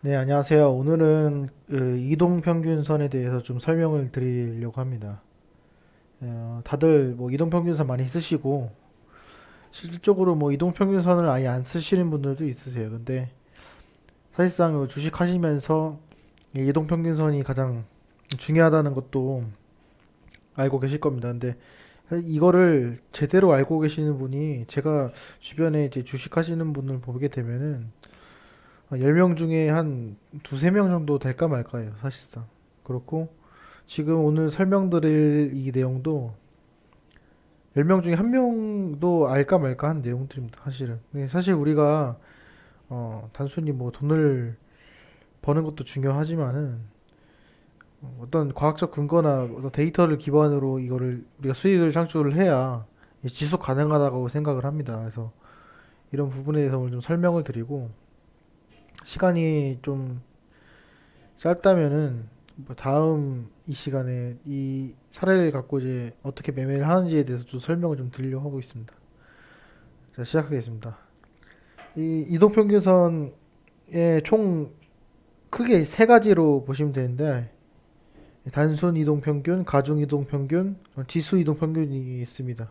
네, 안녕하세요. 오늘은 그 이동평균선에 대해서 좀 설명을 드리려고 합니다. 다들 뭐 이동평균선 많이 쓰시고, 실질적으로 뭐 이동평균선을 아예 안 쓰시는 분들도 있으세요. 근데 사실상 주식 하시면서 이 이동평균선이 가장 중요하다는 것도 알고 계실 겁니다. 근데 이거를 제대로 알고 계시는 분이 제가 주변에 이제 주식 하시는 분을 보게 되면은 10명 중에 한 두세 명 정도 될까 말까예요, 사실상. 그렇고 지금 오늘 설명드릴 이 내용도 10명 중에 한 명도 알까 말까 한 내용들입니다, 사실은. 근데 사실 우리가 단순히 뭐 돈을 버는 것도 중요하지만은 어떤 과학적 근거나 어떤 데이터를 기반으로 이거를 우리가 수익을 창출을 해야 지속 가능하다고 생각을 합니다. 그래서 이런 부분에 대해서 오늘 좀 설명을 드리고 시간이 좀 짧다면은 뭐 다음 이 시간에 이 사례를 갖고 이제 어떻게 매매를 하는지에 대해서 좀 설명을 좀 드리려고 하고 있습니다. 자, 시작하겠습니다. 이 이동평균선의 총 크게 세 가지로 보시면 되는데 단순 이동평균, 가중 이동평균, 지수 이동평균이 있습니다.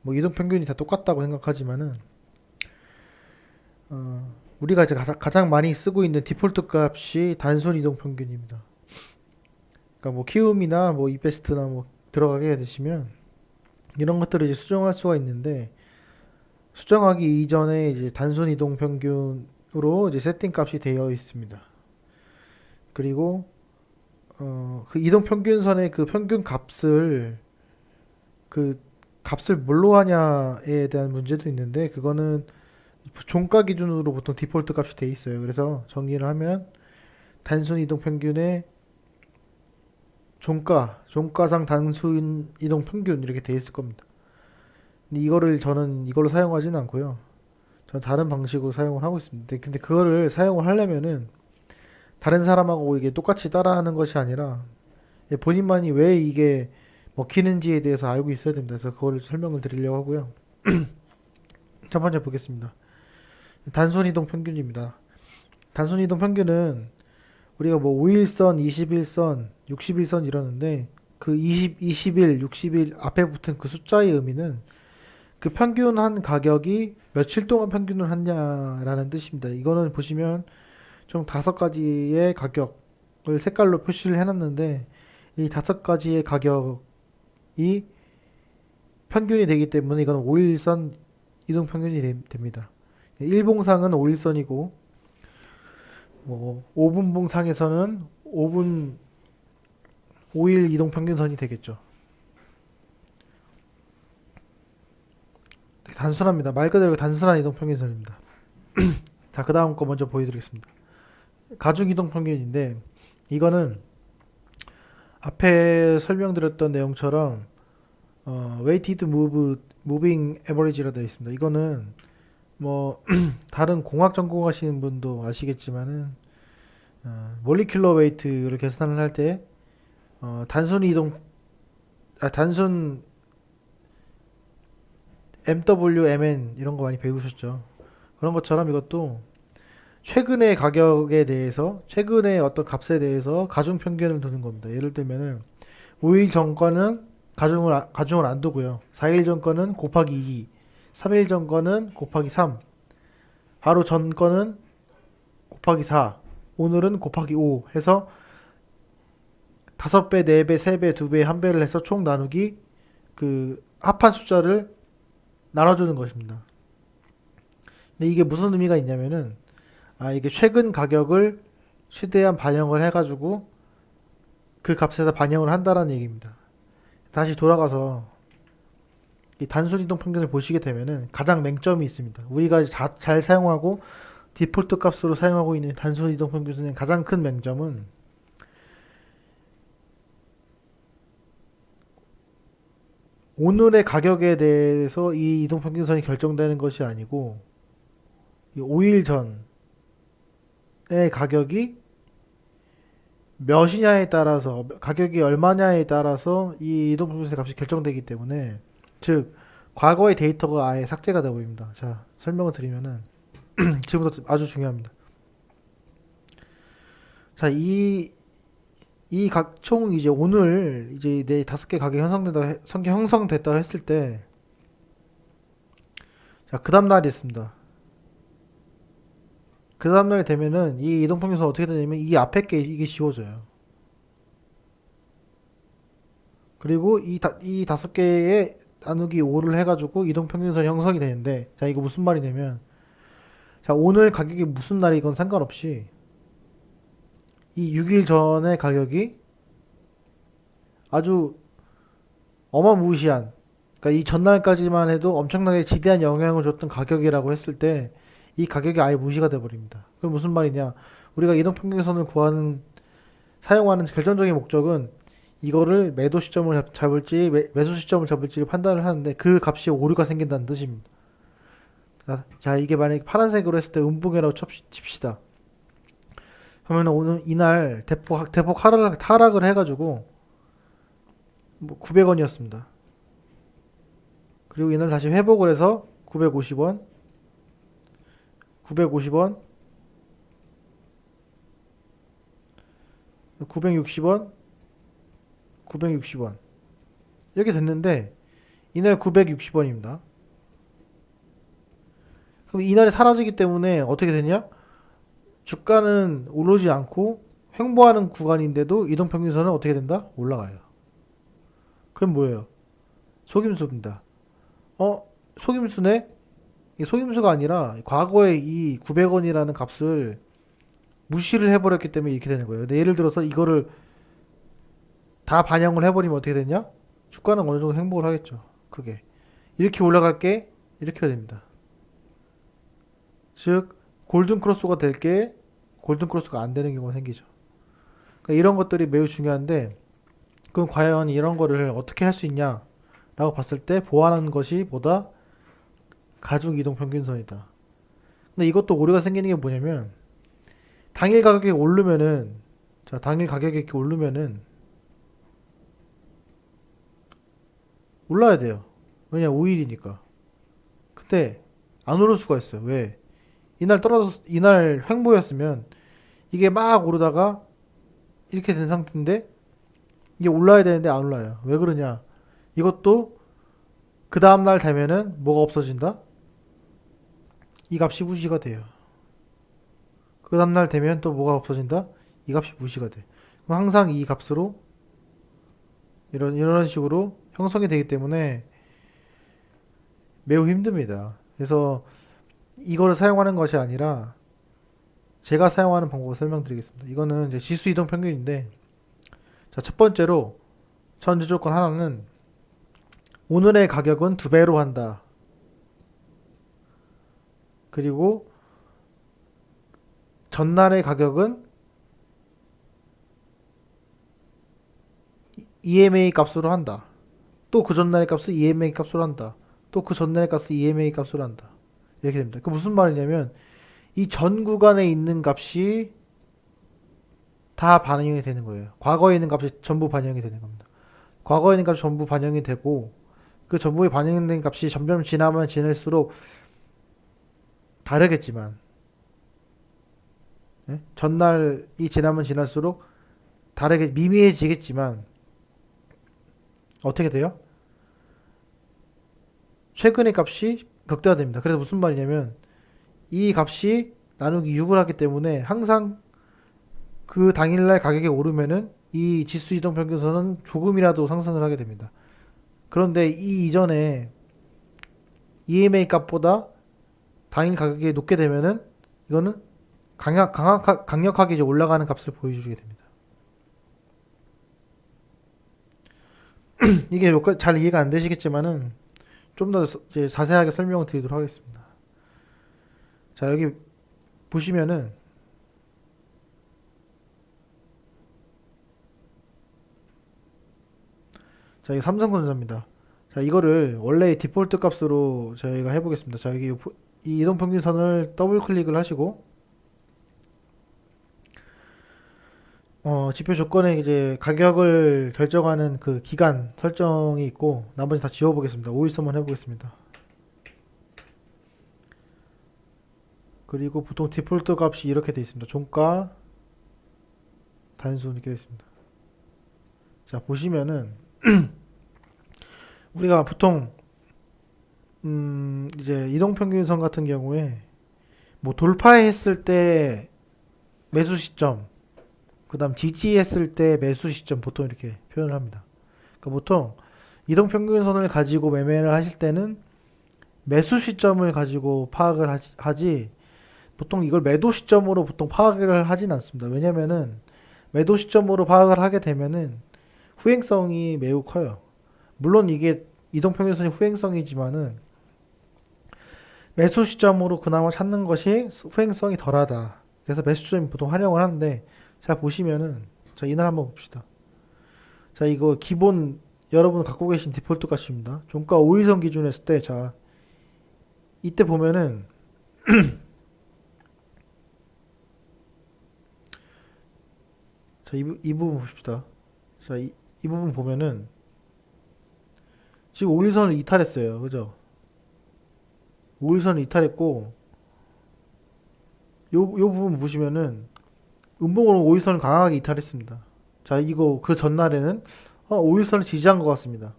뭐 이동평균이 다 똑같다고 생각하지만은 우리가 이제 가장 많이 쓰고 있는 디폴트 값이 단순 이동평균입니다. 그러니까 뭐 키움이나 뭐 이베스트나 뭐 들어가게 되시면 이런 것들을 이제 수정할 수가 있는데 수정하기 이전에 이제 단순 이동 평균으로 이제 세팅 값이 되어 있습니다. 그리고 그 이동 평균선의 그 평균 그 값을 뭘로 하냐에 대한 문제도 있는데 그거는 종가 기준으로 보통 디폴트 값이 돼 있어요. 그래서 정리를 하면 단순 이동 평균의 종가상 단순 이동 평균 이렇게 돼 있을 겁니다. 근데 저는 이걸로 사용하지는 않고요. 저는 다른 방식으로 사용을 하고 있습니다. 근데 그거를 사용을 하려면은 다른 사람하고 이게 똑같이 따라하는 것이 아니라 본인만이 왜 이게 먹히는지에 대해서 알고 있어야 됩니다. 그래서 그걸 설명을 드리려고 하고요. 첫 번째 보겠습니다. 단순 이동 평균입니다. 단순 이동 평균은 우리가 뭐 5일선, 21선, 60일선 이러는데 그 20일, 60일 앞에 붙은 그 숫자의 의미는 그 평균한 가격이 며칠 동안 평균을 했냐라는 뜻입니다. 이거는 보시면 총 다섯 가지의 가격을 색깔로 표시를 해놨는데 이 다섯 가지의 가격이 평균이 되기 때문에 이건 5일선 이동 평균이 됩니다. 일봉상은 5일선이고 뭐 5분봉상에서는 5분 5일 이동 평균선이 되겠죠. 단순합니다. 말 그대로 단순한 이동 평균선입니다. 자, 그 다음 거 먼저 보여드리겠습니다. 가중 이동 평균인데 이거는 앞에 설명드렸던 내용처럼 weighted moving average라 되어 있습니다. 이거는 뭐 다른 공학 전공하시는 분도 아시겠지만은 몰리큘러 웨이트를 계산을 할 때 단순 이동 단순 MWMN 이런 거 많이 배우셨죠. 그런 것처럼 이것도 최근의 가격에 대해서 최근의 어떤 값에 대해서 가중 평균을 두는 겁니다. 예를 들면은 5일 전 거는 가중을 안 두고요. 4일 전 거는 곱하기 2, 3일 전 거는 곱하기 3, 바로 전 거는 곱하기 4, 오늘은 곱하기 5 해서 5배, 4배, 3배, 2배, 1배를 해서 총 나누기 그 합한 숫자를 나눠주는 것입니다. 근데 이게 무슨 의미가 있냐면은 이게 최근 가격을 최대한 반영을 해가지고 그 값에다 반영을 한다라는 얘기입니다. 다시 돌아가서 이 단순 이동 평균을 보시게 되면은 가장 맹점이 있습니다. 우리가 잘 사용하고 디폴트 값으로 사용하고 있는 단순 이동 평균의 가장 큰 맹점은 오늘의 가격에 대해서 이 이동 평균선이 결정되는 것이 아니고 5일 전의 가격이 몇이냐에 따라서 가격이 얼마냐에 따라서 이 이동 평균선의 값이 결정되기 때문에 즉 과거의 데이터가 아예 삭제가 되어 버립니다. 자, 설명을 드리면은 지금부터 아주 중요합니다. 자, 이 각총 이제 오늘 이제 내 5개 가격이 형성됐다 했을 때, 자, 그 다음날이 있습니다. 그 다음날이 되면은 이 이동평균선 어떻게 되냐면 이 앞에 게 이게 지워져요. 그리고 이 5개의 나누기 5를 해가지고 이동평균선이 형성이 되는데, 자, 이거 무슨 말이냐면, 자, 오늘 가격이 무슨 날이건 상관없이 이 6일 전의 가격이 아주 어마무시한, 그러니까 이 전날까지만 해도 엄청나게 지대한 영향을 줬던 가격이라고 했을 때 이 가격이 아예 무시가 돼 버립니다. 그럼 무슨 말이냐? 우리가 이동평균선을 사용하는 결정적인 목적은 이거를 매도 시점을 잡을지 매수 시점을 잡을지를 판단을 하는데 그 값이 오류가 생긴다는 뜻입니다. 자, 이게 만약에 파란색으로 했을 때 음봉이라고 칩시다. 그러면 오늘 이날 대폭 하락을 해가지고 뭐 900원이었습니다. 그리고 이날 다시 회복을 해서 950원, 950원, 960원, 960원 이렇게 됐는데 이날 960원입니다. 그럼 이날이 사라지기 때문에 어떻게 되냐? 주가는 오르지 않고 횡보하는 구간인데도 이동평균선은 어떻게 된다? 올라가요. 그럼 뭐예요? 속임수입니다. 속임수네? 이게 속임수가 아니라 과거에 이 900원이라는 값을 무시를 해버렸기 때문에 이렇게 되는 거예요. 근데 예를 들어서 이거를 다 반영을 해버리면 어떻게 되냐? 주가는 어느 정도 행복을 하겠죠. 그게 이렇게 올라갈게 이렇게 됩니다. 즉 골든 크로스가 될 게 골든 크로스가 안 되는 경우가 생기죠. 그러니까 이런 것들이 매우 중요한데 그럼 과연 이런 거를 어떻게 할 수 있냐라고 봤을 때 보완하는 것이 뭐다? 가중 이동 평균선이다. 근데 이것도 오류가 생기는 게 뭐냐면 당일 가격이 오르면은 자 당일 가격이 이렇게 오르면은 올라야 돼요. 왜냐 5일이니까. 근데 안 오를 수가 있어요. 왜? 이날 횡보였으면 이게 막 오르다가 이렇게 된 상태인데 이게 올라야 되는데 안 올라요. 왜 그러냐? 이것도 그 다음날 되면은 뭐가 없어진다? 이 값이 무시가 돼요. 그 다음날 되면 또 뭐가 없어진다? 이 값이 무시가 돼. 그럼 항상 이 값으로 이런 식으로 형성이 되기 때문에 매우 힘듭니다. 그래서 이거를 사용하는 것이 아니라 제가 사용하는 방법을 설명드리겠습니다. 이거는 이제 지수 이동 평균인데 자, 첫 번째로 전제 조건 하나는 오늘의 가격은 2배로 한다. 그리고 전날의 가격은 EMA 값으로 한다. 또 그 전날의 값을 EMA 값으로 한다. 또 그 전날의 값을 EMA 값으로 한다. 이렇게 됩니다. 그 무슨 말이냐면 이 전 구간에 있는 값이 다 반영이 되는 거예요. 과거에 있는 값이 전부 반영이 되는 겁니다. 과거에 있는 값이 전부 반영이 되고 그 전부에 반영된 값이 점점 지나면 지날수록 다르겠지만 예? 전날이 지나면 지날수록 다르게 미미해지겠지만 어떻게 돼요? 최근의 값이 극대화됩니다. 그래서 무슨 말이냐면 이 값이 나누기 6을 하기 때문에 항상 그 당일날 가격이 오르면은 이 지수 이동 평균선은 조금이라도 상승을 하게 됩니다. 그런데 이 이전에 EMA 값보다 당일 가격이 높게 되면은 이거는 강력하게 이제 올라가는 값을 보여주게 됩니다. 이게 잘 이해가 안 되시겠지만은 좀 더 자세하게 설명을 드리도록 하겠습니다. 자, 여기 보시면은 자, 이게 삼성전자입니다. 자, 이거를 원래 디폴트 값으로 저희가 해보겠습니다. 자, 여기 이 이동평균선을 더블 클릭을 하시고 지표 조건에 이제 가격을 결정하는 그 기간 설정이 있고 나머지 다 지워보겠습니다. 5일선만 해보겠습니다. 그리고 보통 디폴트 값이 이렇게 되어 있습니다. 종가 단순 이렇게 되어 있습니다. 자, 보시면은 우리가 보통 이제 이동평균선 같은 경우에 뭐 돌파했을 때 매수 시점, 그다음 지지했을 때 매수 시점 보통 이렇게 표현을 합니다. 그러니까 보통 이동평균선을 가지고 매매를 하실 때는 매수 시점을 가지고 파악을 하지 보통 이걸 매도 시점으로 보통 파악을 하진 않습니다. 왜냐면은 매도 시점으로 파악을 하게 되면은 후행성이 매우 커요. 물론 이게 이동평균선이 후행성이지만은 매수 시점으로 그나마 찾는 것이 후행성이 덜하다. 그래서 매수 시점 보통 활용을 하는데, 자 보시면은 자 이날 한번 봅시다. 자 이거 기본 여러분 갖고 계신 디폴트 값입니다. 종가 5일선 기준 했을 때, 자 이때 보면은 자 이 부분 봅시다. 자 이 부분 보면은 지금 5일선을 이탈했어요. 그죠? 5일선을 이탈했고 요 부분 보시면은 음봉으로 5일선을 강하게 이탈했습니다. 자 이거 그 전날에는 5일선을 지지한 것 같습니다.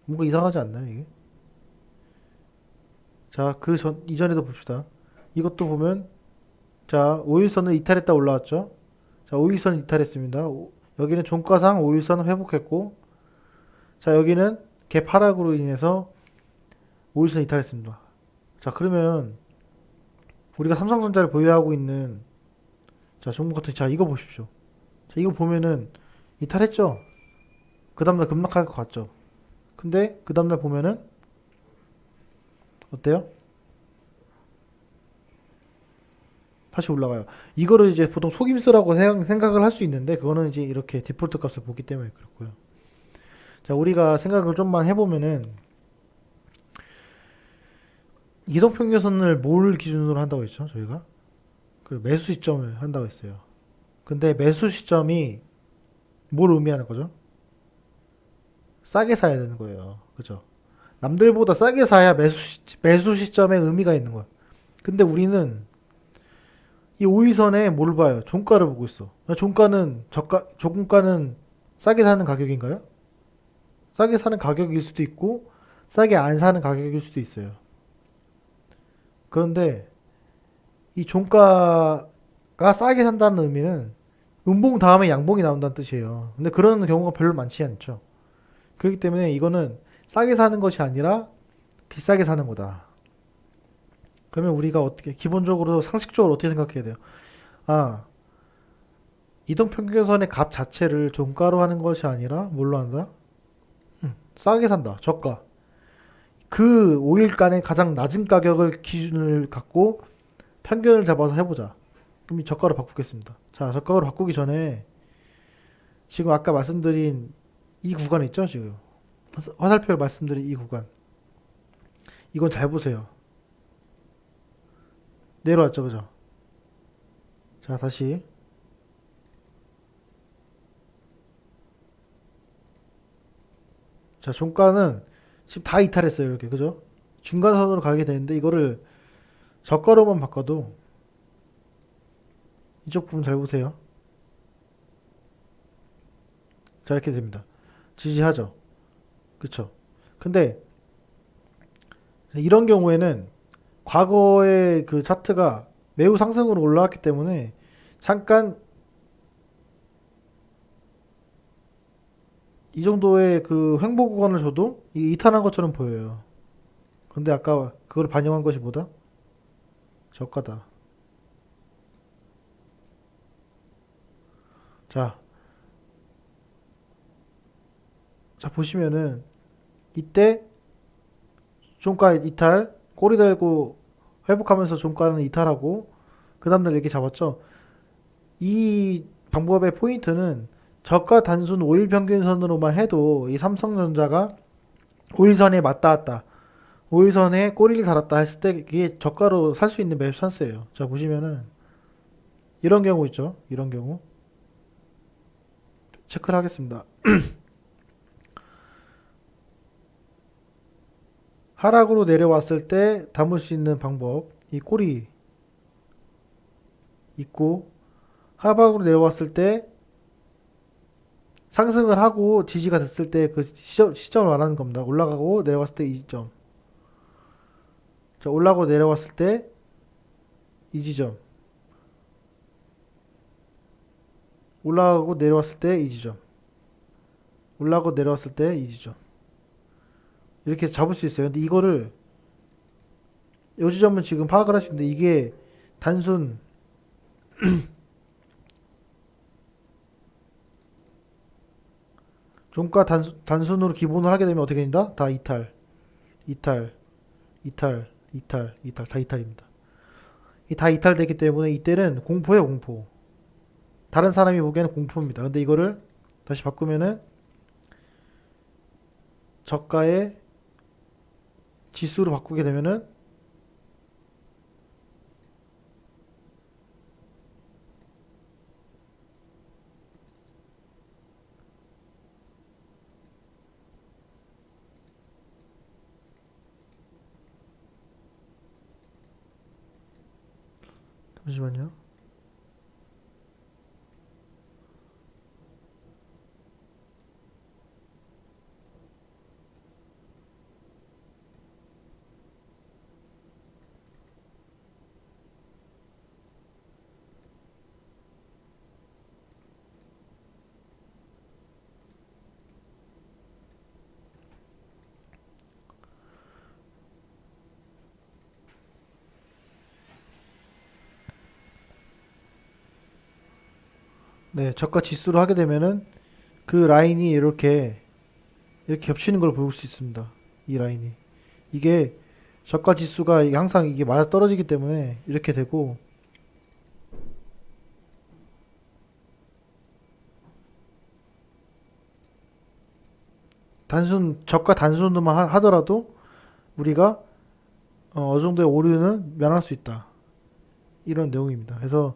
뭔가 이상하지 않나요 이게? 자 그 전 이전에도 봅시다. 이것도 보면 자 5일선을 이탈했다 올라왔죠. 자 5일선 이탈했습니다. 여기는 종가상 5일선 회복했고, 자 여기는 갭 하락으로 인해서 5일선 이탈했습니다. 자 그러면 우리가 삼성전자를 보유하고 있는 자 종목 같은, 자 이거 보십시오. 자 이거 보면은 이탈했죠. 그 다음날 급락할 것 같죠. 근데 그 다음날 보면은 어때요? 다시 올라가요. 이거를 이제 보통 속임수라고 생각을 할 수 있는데, 그거는 이제 이렇게 디폴트 값을 보기 때문에 그렇고요. 자 우리가 생각을 좀만 해보면은 이동평균선을 뭘 기준으로 한다고 했죠 저희가? 그 매수 시점을 한다고 했어요. 근데 매수 시점이 뭘 의미하는 거죠? 싸게 사야 되는 거예요. 그죠? 남들보다 싸게 사야 매수 시점에 의미가 있는 거야. 근데 우리는 이 5일선에 뭘 봐요? 종가를 보고 있어. 종가는 종가는 싸게 사는 가격인가요? 싸게 사는 가격일 수도 있고 싸게 안 사는 가격일 수도 있어요. 그런데 이 종가가 싸게 산다는 의미는 음봉 다음에 양봉이 나온다는 뜻이에요. 근데 그런 경우가 별로 많지 않죠. 그렇기 때문에 이거는 싸게 사는 것이 아니라 비싸게 사는 거다. 그러면 우리가 어떻게 기본적으로 상식적으로 어떻게 생각해야 돼요? 아, 이동평균선의 값 자체를 종가로 하는 것이 아니라 뭘로 한다? 싸게 산다. 저가. 그 5일간의 가장 낮은 가격을 기준을 갖고 평균을 잡아서 해보자. 그럼 이 저가로 바꾸겠습니다. 자, 저가로 바꾸기 전에 지금 아까 말씀드린 이 구간 있죠? 지금 화살표 말씀드린 이 구간. 이건 잘 보세요. 내려왔죠, 그죠? 자, 다시. 자, 종가는 지금 다 이탈했어요, 이렇게, 그죠? 중간선으로 가게 되는데, 이거를 저가로만 바꿔도, 이쪽 부분 잘 보세요. 자, 이렇게 됩니다. 지지하죠? 그쵸? 근데, 이런 경우에는, 과거의 그 차트가 매우 상승으로 올라왔기 때문에, 잠깐 이 정도의 그 횡보 구간을 줘도 이탈한 것처럼 보여요. 근데 아까 그걸 반영한 것이 뭐다? 저가다. 자, 자 보시면은 이때 종가 이탈, 꼬리 달고 회복하면서 종가는 이탈하고 그 다음날 이렇게 잡았죠. 이 방법의 포인트는 저가 단순 5일 평균선으로만 해도 이 삼성전자가 5일선에 맞닿았다, 5일선에 꼬리를 달았다 했을 때 이게 저가로 살 수 있는 매수 찬스예요. 자 보시면은 이런 경우 있죠. 이런 경우 체크를 하겠습니다. 하락으로 내려왔을 때 담을 수 있는 방법, 이 꼬리 있고 하방으로 내려왔을 때 상승을 하고 지지가 됐을 때 그 시점을 말하는 겁니다. 올라가고 내려왔을 때 이 지점. 자, 올라가고 내려왔을 때 이 지점. 올라가고 내려왔을 때 이 지점. 올라가고 내려왔을 때 이 지점. 이렇게 잡을 수 있어요. 근데 이거를 이 지점은 지금 파악을 할 수 있는데 이게 단순 종가 단순으로 기본을 하게 되면 어떻게 된다? 다 이탈, 이탈, 이탈, 이탈, 이탈, 다 이탈입니다. 이 다 이탈되기 때문에 이때는 공포예요, 공포. 다른 사람이 보기에는 공포입니다. 근데 이거를 다시 바꾸면은 저가의 지수로 바꾸게 되면은 잠시만요. 네, 저가 지수로 하게 되면은 그 라인이 이렇게 겹치는 걸 볼 수 있습니다. 이 라인이. 이게 저가 지수가 항상 이게 맞아 떨어지기 때문에 이렇게 되고 단순 저가 단순으로만 하더라도 우리가 어느 정도의 오류는 면할 수 있다. 이런 내용입니다. 그래서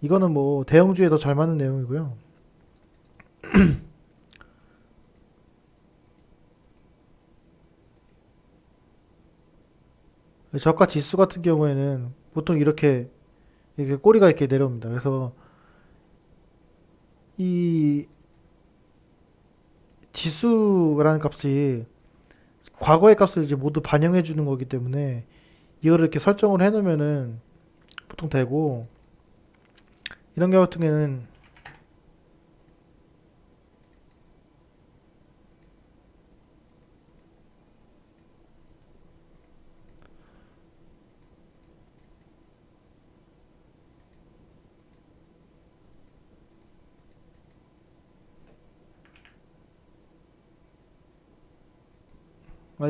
이거는 뭐 대형주에 더 잘 맞는 내용이고요. 저가 지수 같은 경우에는 보통 이렇게 꼬리가 이렇게 내려옵니다. 그래서 이 지수라는 값이 과거의 값을 이제 모두 반영해 주는 거기 때문에 이거를 이렇게 설정을 해 놓으면은 보통 되고 이런 경우 같은 경우에는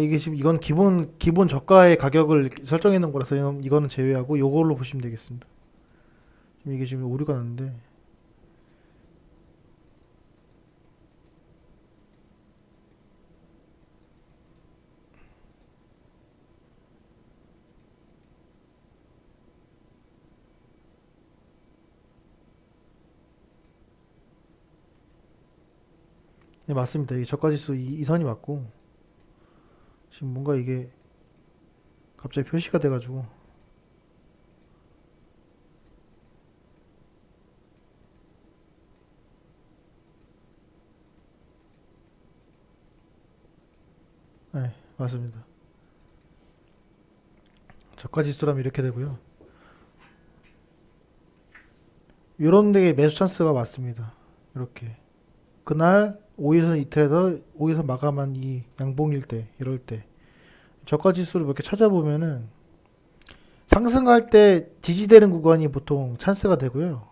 이게 지금 이건 기본 저가의 가격을 설정해 놓은 거라서 이거는 제외하고 요걸로 보시면 되겠습니다. 지금 이게 지금 오류가 났는데 네, 맞습니다. 이게 저가 지수 이 선이 맞고 지금 뭔가 이게 갑자기 표시가 돼가지고 네, 맞습니다. 저가 지수라면 이렇게 되고요. 요런 데에 매수 찬스가 맞습니다. 이렇게 그날 5일선 이틀에서 5일선 마감한 이 양봉일 때 이럴 때 저가 지수를 몇 개 찾아보면은 상승할 때 지지되는 구간이 보통 찬스가 되고요.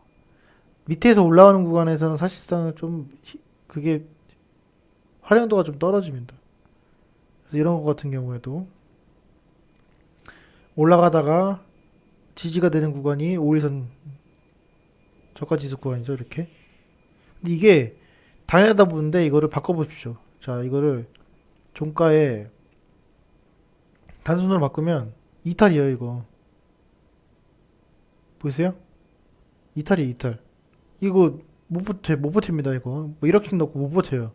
밑에서 올라오는 구간에서는 사실상 좀 그게 활용도가 좀 떨어집니다. 그래서 이런 것 같은 경우에도 올라가다가 지지가 되는 구간이 5일선 저가 지수 구간이죠. 이렇게. 근데 이게 당연하다 보는데 이거를 바꿔보십시오. 자, 이거를 종가에 단순으로 바꾸면 이탈이에요, 이거. 보이세요? 이탈이 이탈. 이거 못 버팁니다, 이거. 뭐 이렇게 넣고 못 버텨요.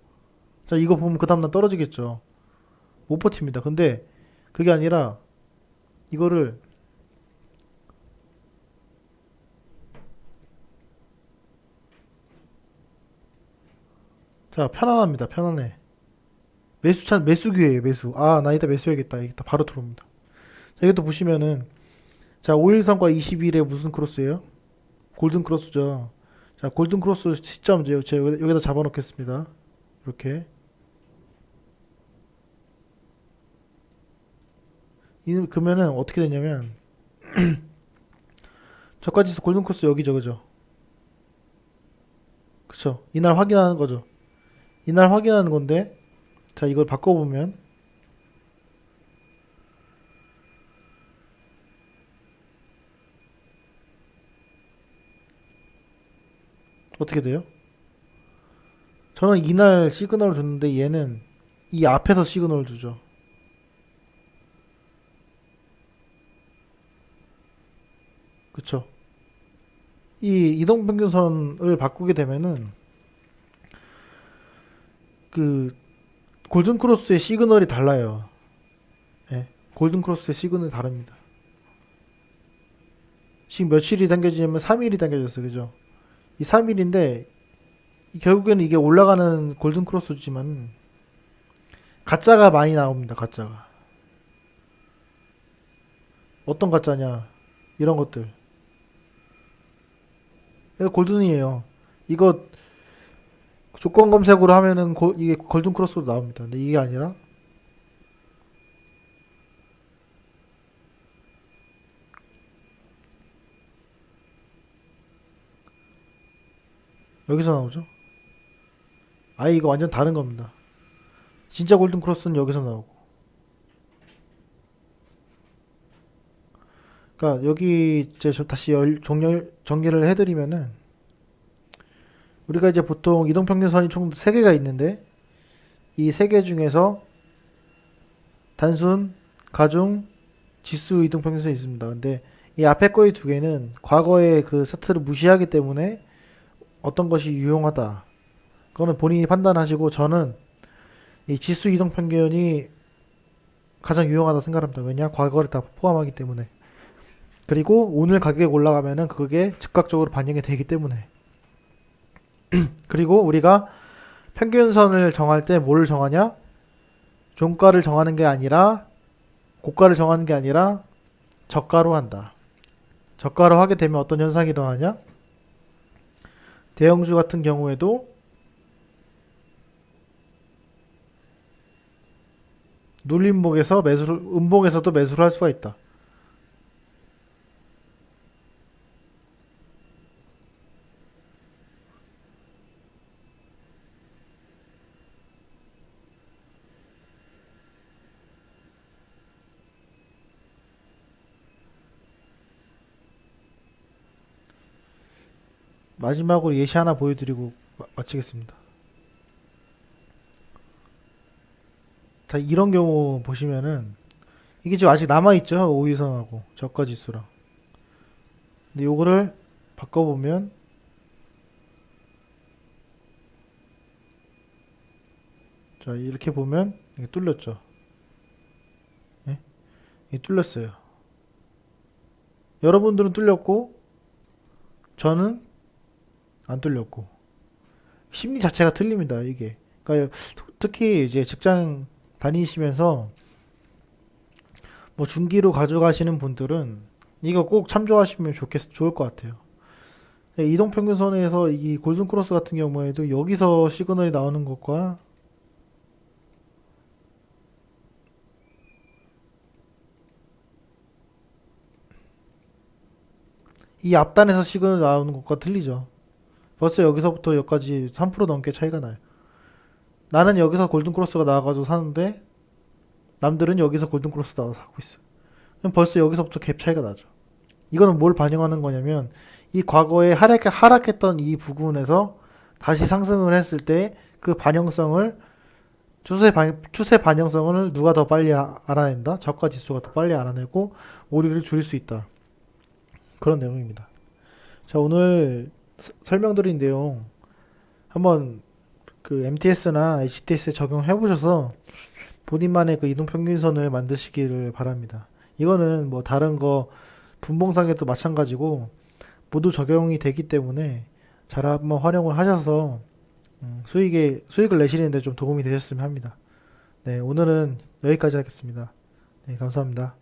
자, 이거 보면 그 다음날 떨어지겠죠. 못 버팁니다. 근데 그게 아니라 이거를 자, 편안합니다. 편안해. 매수 기회예요, 매수. 아, 나 이따 매수해야겠다. 이따 바로 들어옵니다. 자, 이것도 보시면은, 자, 5일선과 20일에 무슨 크로스예요? 골든 크로스죠. 자, 골든 크로스 시점 제가 여기다 잡아놓겠습니다. 이렇게. 그러면은 어떻게 되냐면, 저까지 골든 크로스 여기죠, 그죠? 그쵸? 이날 확인하는 거죠. 이날 확인하는 건데, 자, 이걸 바꿔보면, 어떻게 돼요? 저는 이날 시그널을 줬는데, 얘는 이 앞에서 시그널을 주죠. 그쵸? 이 이동평균선을 바꾸게 되면은, 그, 골든크로스의 시그널이 달라요. 예. 골든크로스의 시그널이 다릅니다. 지금 며칠이 당겨지냐면 3일이 당겨졌어요. 그죠? 이 3일인데, 결국에는 이게 올라가는 골든크로스지만, 가짜가 많이 나옵니다. 가짜가. 어떤 가짜냐? 이런 것들. 이거 골든이에요. 이거 조건 검색으로 하면은 이게 골든크로스로 나옵니다. 근데 이게 아니라, 여기서 나오죠? 아예 이거 완전 다른 겁니다. 진짜 골든크로스는 여기서 나오고. 그러니까 여기 이제 다시 정리를 해드리면은, 우리가 이제 보통 이동평균선이 총 3개가 있는데, 이 3개 중에서 단순, 가중, 지수 이동평균선이 있습니다. 근데 이 앞에 거의 2개는 과거의 그 세트를 무시하기 때문에 어떤 것이 유용하다. 그거는 본인이 판단하시고, 저는 이 지수 이동평균이 가장 유용하다 생각합니다. 왜냐? 과거를 다 포함하기 때문에. 그리고 오늘 가격이 올라가면은 그게 즉각적으로 반영이 되기 때문에. 그리고 우리가 평균선을 정할 때 뭘 정하냐? 종가를 정하는 게 아니라, 고가를 정하는 게 아니라 저가로 한다. 저가로 하게 되면 어떤 현상이 일어나냐? 대형주 같은 경우에도 눌림목에서 음봉에서도 매수를 할 수가 있다. 마지막으로 예시 하나 보여드리고 마치겠습니다. 자, 이런 경우 보시면은 이게 지금 아직 남아있죠? 5일선하고 저가 지수랑. 근데 요거를 바꿔보면, 자, 이렇게 보면 이게 뚫렸죠? 예? 이게 뚫렸어요. 여러분들은 뚫렸고, 저는 안 뚫렸고. 심리 자체가 틀립니다, 이게. 그러니까 특히 이제 직장 다니시면서 뭐 중기로 가져가시는 분들은 이거 꼭 참조하시면 좋을 것 같아요. 이동평균선에서 이 골든크로스 같은 경우에도 여기서 시그널이 나오는 것과 이 앞단에서 시그널 나오는 것과 틀리죠. 벌써 여기서부터 여기까지 3% 넘게 차이가 나요. 나는 여기서 골든크로스가 나와가지고 사는데, 남들은 여기서 골든크로스 나와서 사고 있어요. 그럼 벌써 여기서부터 갭 차이가 나죠. 이거는 뭘 반영하는 거냐면, 이 과거에 하락했던 이 부분에서 다시 상승을 했을 때 그 반영성을, 추세 반영성을 누가 더 빨리 알아낸다? 저가 지수가 더 빨리 알아내고 오류를 줄일 수 있다. 그런 내용입니다. 자, 오늘 설명드린 내용 한번 그 MTS나 HTS에 적용해 보셔서 본인만의 그 이동평균선을 만드시기를 바랍니다. 이거는 뭐 다른 거 분봉상에도 마찬가지고 모두 적용이 되기 때문에 잘 한번 활용을 하셔서 수익을 내시는데 좀 도움이 되셨으면 합니다. 네, 오늘은 여기까지 하겠습니다. 네, 감사합니다.